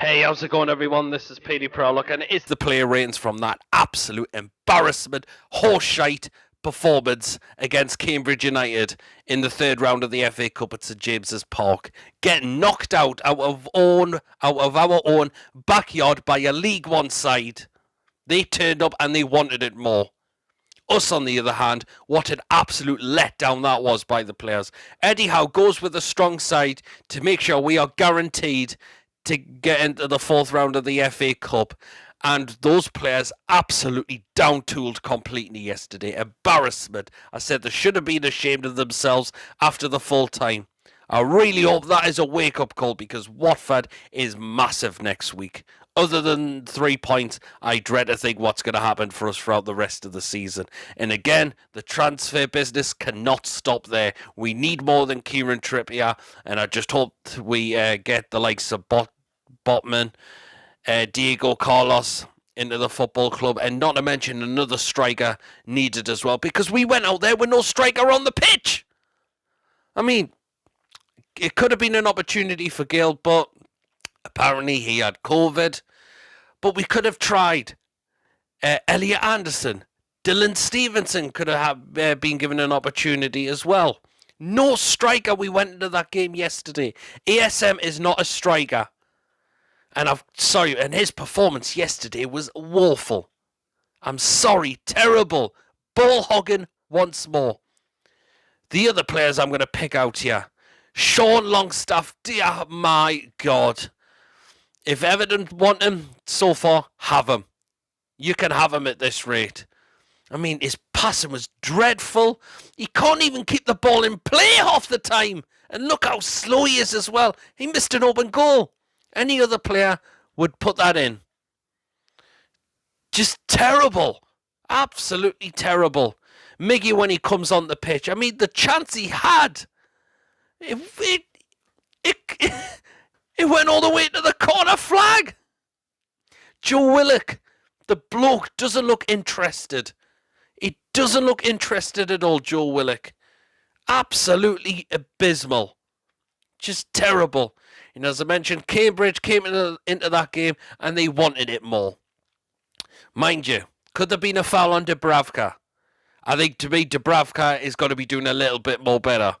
Hey, how's it going, everyone? This is Petey Prowlock, and it's the player ratings from that absolute embarrassment, horseshite performance against Cambridge United in the third round of the FA Cup at St James's Park. Getting knocked out of our own backyard by a League One side. They turned up and they wanted it more. Us, on the other hand, what an absolute letdown that was by the players. Eddie Howe goes with a strong side to make sure we are guaranteed to get into the fourth round of the FA Cup. And those players absolutely down-tooled completely yesterday. Embarrassment. I said they should have been ashamed of themselves after the full time. I really hope that is a wake-up call because Watford is massive next week. Other than 3 points, I dread to think what's going to happen for us throughout the rest of the season. And again, the transfer business cannot stop there. We need more than Kieran Trippier, and I just hope we get the likes of Botman, Diego Carlos into the football club, and not to mention another striker needed as well, because we went out there with no striker on the pitch. I mean, it could have been an opportunity for Gale, but apparently he had COVID. But we could have tried. Elliot Anderson, Dylan Stevenson could have been given an opportunity as well. No striker. We went into that game yesterday. ASM is not a striker. And and his performance yesterday was woeful. I'm sorry, terrible. Ball hogging once more. The other players I'm going to pick out here. Sean Longstaff, dear my God. If Everton want him so far, have him. You can have him at this rate. I mean, his passing was dreadful. He can't even keep the ball in play half the time. And look how slow he is as well. He missed an open goal. Any other player would put that in. Just terrible. Absolutely terrible. Miggy, when he comes on the pitch, I mean, the chance he had, it went all the way to the corner flag. Joe Willock, the bloke, doesn't look interested. He doesn't look interested at all, Joe Willock. Absolutely abysmal. Just terrible. And as I mentioned, Cambridge came into that game and they wanted it more. Mind you, could there have been a foul on Dubravka? I think to me, Dubravka is going to be doing a little bit more better.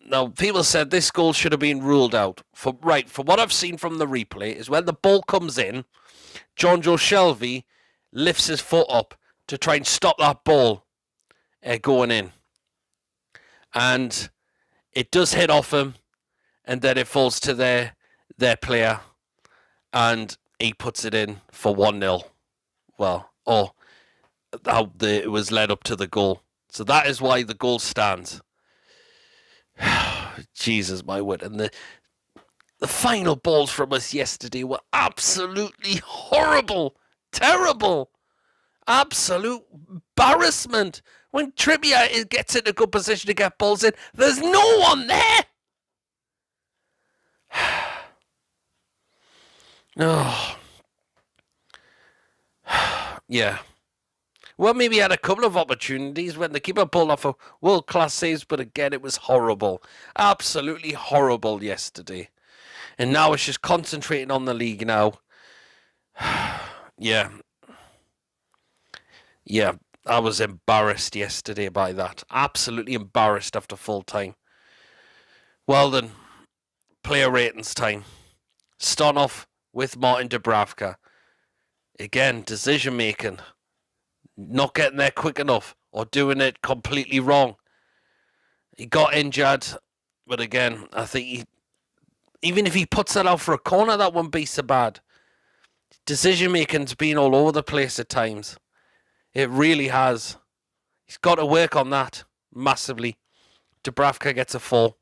Now, people said this goal should have been ruled out. From what I've seen from the replay is when the ball comes in, Jonjo Shelvey lifts his foot up to try and stop that ball going in. And it does hit off him, and then it falls to their player, and he puts it in for 1-0. Well, it was led up to the goal. So that is why the goal stands. Jesus, my word. And the final balls from us yesterday were absolutely horrible. Terrible. Absolute embarrassment. When Trippier gets in a good position to get balls in, there's no one there. Oh. Yeah. Well, maybe he had a couple of opportunities when the keeper pulled off a world-class saves, but again, it was horrible. Absolutely horrible yesterday. And now it's just concentrating on the league now. Yeah. Yeah, I was embarrassed yesterday by that. Absolutely embarrassed after full time. Well then, player ratings time. Start off with Martin Dubravka. Again, decision making. Not getting there quick enough or doing it completely wrong. He got injured, but again, I think even if he puts that out for a corner, that wouldn't be so bad. Decision making's been all over the place at times. It really has. He's got to work on that massively. Dubravka gets a 4.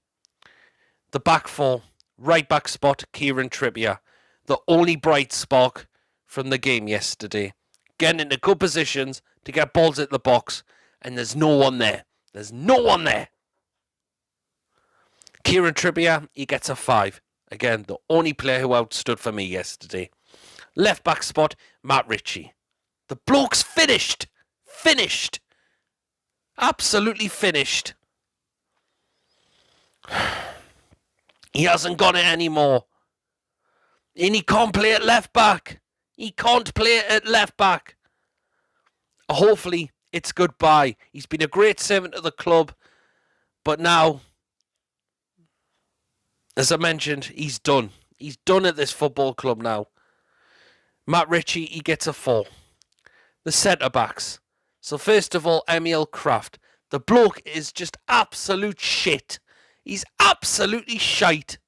The back 4, right back spot, Kieran Trippier. The only bright spark from the game yesterday. Getting into good positions to get balls at the box, and there's no one there. There's no one there. Kieran Trippier, he gets a 5. Again, the only player who outstood for me yesterday. Left back spot, Matt Ritchie. The bloke's finished. Finished. Absolutely finished. He hasn't got it anymore. And he can't play at left back. He can't play at left back. Hopefully, it's goodbye. He's been a great servant to the club. But now, as I mentioned, he's done. He's done at this football club now. Matt Ritchie, he gets a 4. The centre-backs. So first of all, Emil Kraft. The bloke is just absolute shit. He's absolutely shite.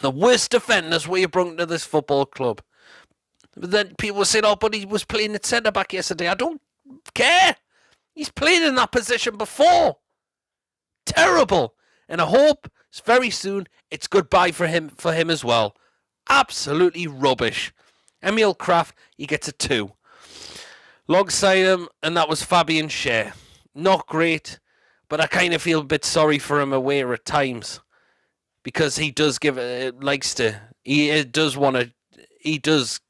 The worst defenders we have brought to this football club. But then people were saying, oh, but he was playing at centre-back yesterday. I don't care. He's played in that position before. Terrible. And I hope very soon it's goodbye for him as well. Absolutely rubbish. Emil Kraft, he gets a 2. Alongside him, and that was Fabian Schär. Not great, but I kind of feel a bit sorry for him away at times. Because he does he does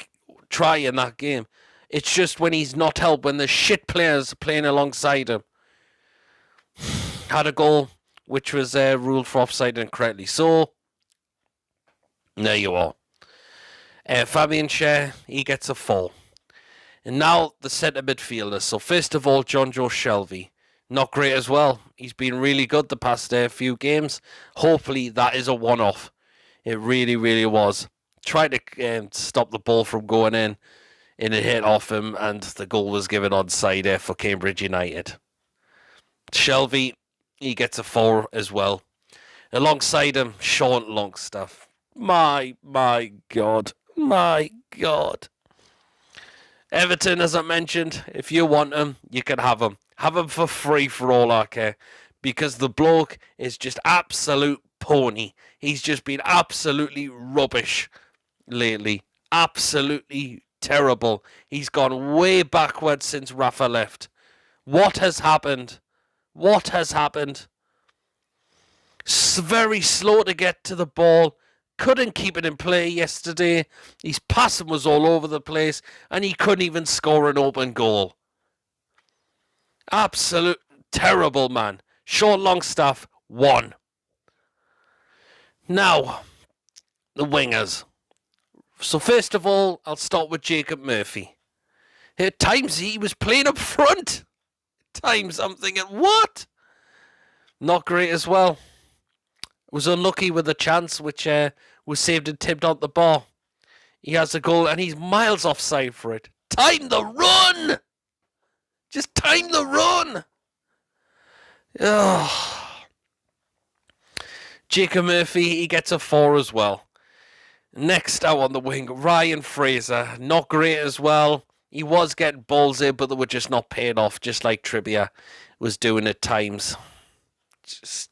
try in that game. It's just when he's not helped, when the shit players are playing alongside him. Had a goal, which was ruled for offside incorrectly. So, there you are. Fabian Schär, he gets a 4. And now the centre midfielders. So first of all, John Joe Shelvey. Not great as well. He's been really good the past few games. Hopefully that is a one-off. It really, really was. Tried to stop the ball from going in, and it hit off him, and the goal was given onside for Cambridge United. Shelvey, he gets a 4 as well. Alongside him, Sean Longstaff. My God. My God. Everton, as I mentioned, if you want him, you can have him. Have him for free for all I care. Because the bloke is just absolute pony. He's just been absolutely rubbish lately. Absolutely terrible. He's gone way backwards since Rafa left. What has happened? What has happened? Very slow to get to the ball. Couldn't keep it in play yesterday. His passing was all over the place. And he couldn't even score an open goal. Absolute terrible, man. Sean Longstaff, 1. Now, the wingers. So first of all, I'll start with Jacob Murphy. At times he was playing up front. At times I'm thinking, what? Not great as well. Was unlucky with a chance which was saved and tipped on the bar. He has a goal and he's miles offside for it. Time the run! Just time the run! Oh. Jacob Murphy, he gets a 4 as well. Next out on the wing, Ryan Fraser. Not great as well. He was getting balls in, but they were just not paying off, just like Trippier was doing at times. Just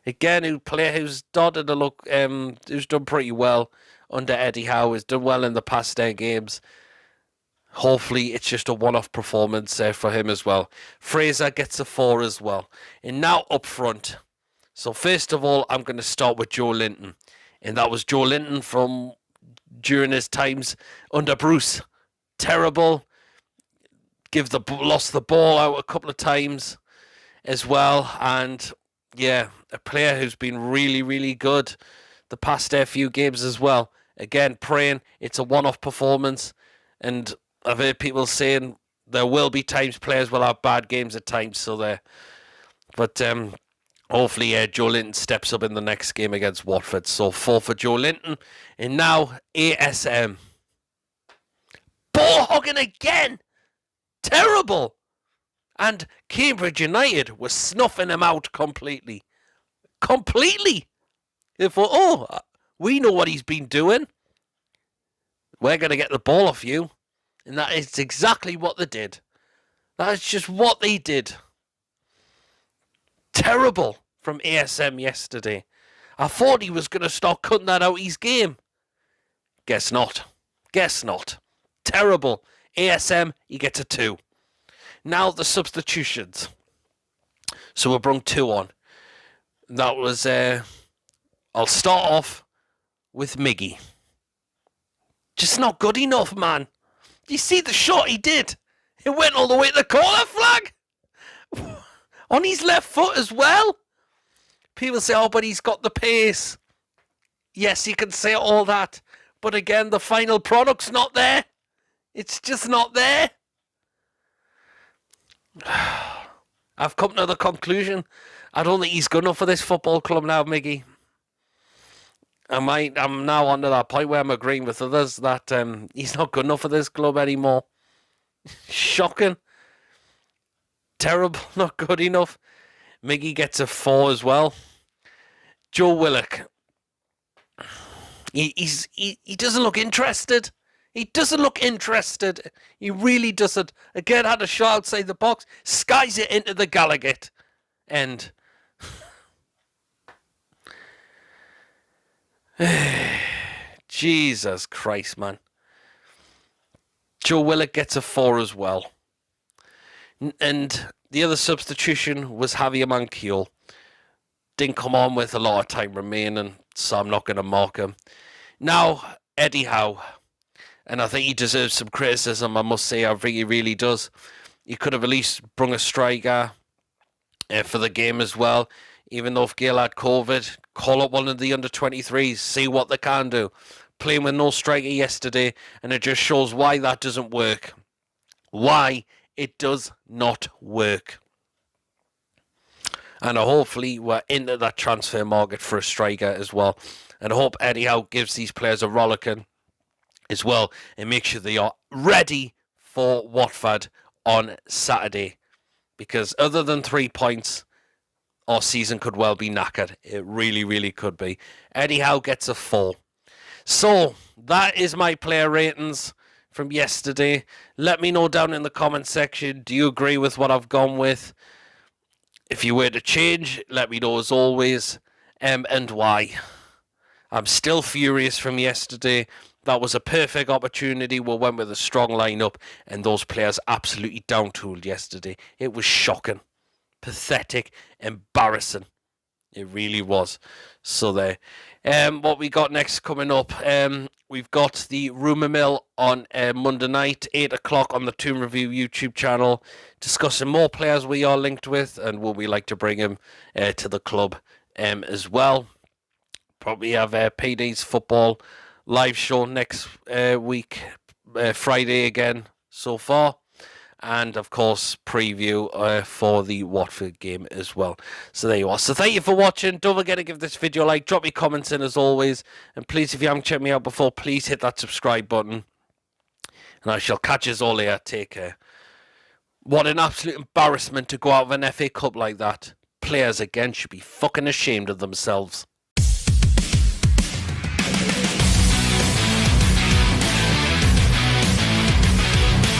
again, a player who's started to look, who's done pretty well under Eddie Howe, has done well in the past 10 games. Hopefully, it's just a one-off performance for him as well. Fraser gets a 4 as well. And now up front. So first of all, I'm going to start with Joe Linton. And that was Joe Linton from during his times under Bruce. Terrible. Lost the ball out a couple of times as well. And yeah, a player who's been really, really good the past few games as well. Again, praying it's a one-off performance. And I've heard people saying there will be times players will have bad games at times. So there. But hopefully Joe Linton steps up in the next game against Watford. So 4 for Joe Linton. And now ASM. Ball hogging again. Terrible. And Cambridge United was snuffing him out completely. Completely. They thought, we know what he's been doing. We're going to get the ball off you. And that is exactly what they did. That is just what they did. Terrible from ASM yesterday. I thought he was going to start cutting that out his game. Guess not. Guess not. Terrible. ASM, he gets a 2. Now the substitutions. So we brought 2 on. That was, I'll start off with Miggy. Just not good enough, man. You see the shot he did? It went all the way to the corner flag. On his left foot as well. People say, but he's got the pace. Yes, you can say all that. But again, the final product's not there. It's just not there. I've come to the conclusion, I don't think he's good enough for this football club now, Miggy. I'm now on to that point where I'm agreeing with others that he's not good enough for this club anymore. Shocking. Terrible, not good enough. Miggy gets a 4 as well. Joe Willock. He doesn't look interested. He doesn't look interested. He really doesn't. Again, had a shot outside the box. Skies it into the Gallagher end. Jesus Christ, man. Joe Willock gets a 4 as well. And the other substitution was Javier Manquillo. Didn't come on with a lot of time remaining, so I'm not going to mock him. Now, Eddie Howe. And I think he deserves some criticism, I must say. I think he really does. He could have at least brung a striker for the game as well. Even though if Gail had COVID, call up one of the under-23s, see what they can do. Playing with no striker yesterday, and it just shows why that doesn't work. Why it does not work. And hopefully we're into that transfer market for a striker as well. And I hope Eddie Howe gives these players a rollicking as well and make sure they are ready for Watford on Saturday. Because other than 3 points, our season could well be knackered. It really, really could be. Eddie Howe gets a 4. So, that is my player ratings from yesterday. Let me know down in the comment section. Do you agree with what I've gone with? If you were to change, let me know as always. And why. I'm still furious from yesterday. That was a perfect opportunity. We went with a strong lineup, and those players absolutely down-tooled yesterday. It was shocking, pathetic, embarrassing. It really was. So there. What we got next coming up, we've got the Rumour Mill on Monday night, 8 o'clock on the Tomb Review YouTube channel, discussing more players we are linked with and will we like to bring them to the club as well. Probably have PD's football live show next week, Friday again so far. And, of course, preview for the Watford game as well. So there you are. So thank you for watching. Don't forget to give this video a like. Drop your comments in as always. And please, if you haven't checked me out before, please hit that subscribe button. And I shall catch us all here. Take care. What an absolute embarrassment to go out of an FA Cup like that. Players, again, should be fucking ashamed of themselves.